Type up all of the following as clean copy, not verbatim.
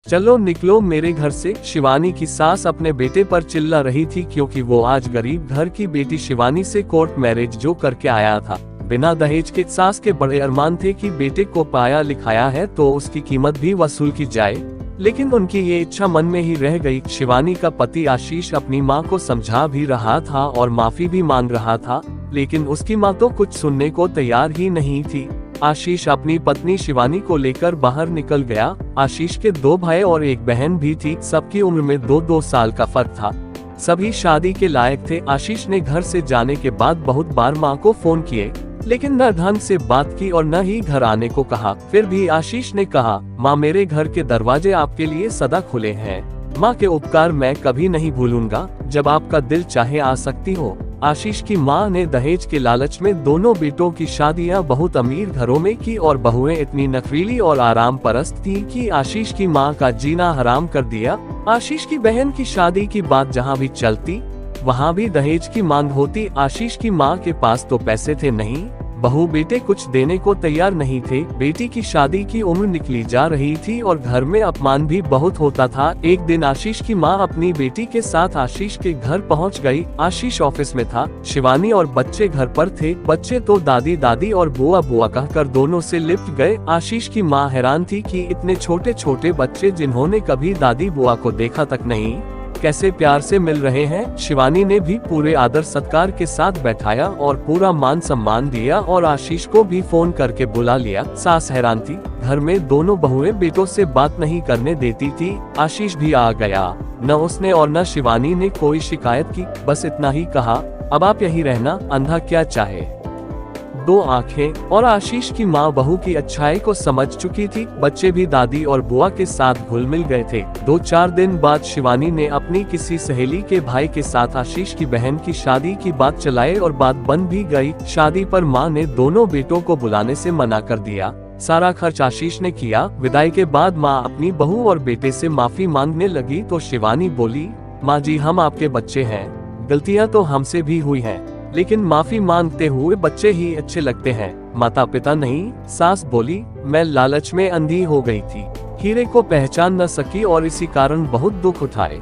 चलो निकलो मेरे घर से। शिवानी की सास अपने बेटे पर चिल्ला रही थी क्योंकि वो आज गरीब घर की बेटी शिवानी से कोर्ट मैरिज जो करके आया था बिना दहेज के। सास के बड़े अरमान थे कि बेटे को पाया लिखाया है तो उसकी कीमत भी वसूल की जाए, लेकिन उनकी ये इच्छा मन में ही रह गई। शिवानी का पति आशीष अपनी मां को समझा भी रहा था और माफी भी मांग रहा था, लेकिन उसकी मां तो कुछ सुनने को तैयार ही नहीं थी। आशीष अपनी पत्नी शिवानी को लेकर बाहर निकल गया। आशीष के 2 भाई और एक बहन भी थी। सबकी उम्र में 2-2 साल का फर्क था। सभी शादी के लायक थे। आशीष ने घर से जाने के बाद बहुत बार मां को फोन किए, लेकिन न ढंग से बात की और न ही घर आने को कहा। फिर भी आशीष ने कहा, माँ मेरे घर के दरवाजे आपके लिए सदा खुले हैं। माँ के उपकार मैं कभी नहीं भूलूंगा। जब आपका दिल चाहे आ सकती हो। आशीष की माँ ने दहेज के लालच में दोनों बेटों की शादियां बहुत अमीर घरों में की और बहुएं इतनी नखरीली और आराम परस्त थी कि आशीष की माँ का जीना हराम कर दिया। आशीष की बहन की शादी की बात जहाँ भी चलती वहाँ भी दहेज की मांग होती। आशीष की माँ के पास तो पैसे थे नहीं, बहू बेटे कुछ देने को तैयार नहीं थे। बेटी की शादी की उम्र निकली जा रही थी और घर में अपमान भी बहुत होता था। एक दिन आशीष की माँ अपनी बेटी के साथ आशीष के घर पहुंच गई। आशीष ऑफिस में था, शिवानी और बच्चे घर पर थे। बच्चे तो दादी दादी और बुआ बुआ कहकर दोनों से लिपट गए। आशीष की माँ हैरान थी कि इतने छोटे छोटे बच्चे जिन्होंने कभी दादी बुआ को देखा तक नहीं, कैसे प्यार से मिल रहे हैं। शिवानी ने भी पूरे आदर सत्कार के साथ बैठाया और पूरा मान सम्मान दिया और आशीष को भी फोन करके बुला लिया। सास हैरान थी, घर में दोनों बहुएं बेटों से बात नहीं करने देती थी। आशीष भी आ गया। न उसने और न शिवानी ने कोई शिकायत की, बस इतना ही कहा, अब आप यही रहना, अंधा क्या चाहे। 2 आंखें। और आशीष की माँ बहू की अच्छाई को समझ चुकी थी। बच्चे भी दादी और बुआ के साथ घुल मिल गए थे। 2-4 दिन बाद शिवानी ने अपनी किसी सहेली के भाई के साथ आशीष की बहन की शादी की बात चलाई और बात बन भी गई। शादी पर माँ ने दोनों बेटों को बुलाने से मना कर दिया। सारा खर्च आशीष ने किया। विदाई के बाद माँ अपनी बहू और बेटे से माफी मांगने लगी तो शिवानी बोली, माँ जी हम आपके बच्चे हैं, गलतियाँ तो हमसे भी हुई हैं, लेकिन माफी मांगते हुए बच्चे ही अच्छे लगते हैं, माता पिता नहीं। सास बोली, मैं लालच में अंधी हो गई थी, हीरे को पहचान न सकी और इसी कारण बहुत दुख उठाए।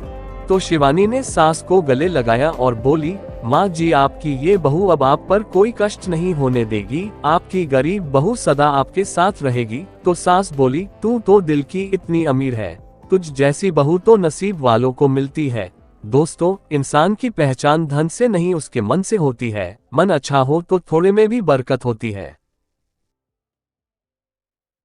तो शिवानी ने सास को गले लगाया और बोली, माँ जी आपकी ये बहू अब आप पर कोई कष्ट नहीं होने देगी, आपकी गरीब बहू सदा आपके साथ रहेगी। तो सास बोली, तू तो दिल की इतनी अमीर है, तुझ जैसी बहू तो नसीब वालों को मिलती है। दोस्तों, इंसान की पहचान धन से नहीं उसके मन से होती है। मन अच्छा हो तो थोड़े में भी बरकत होती है।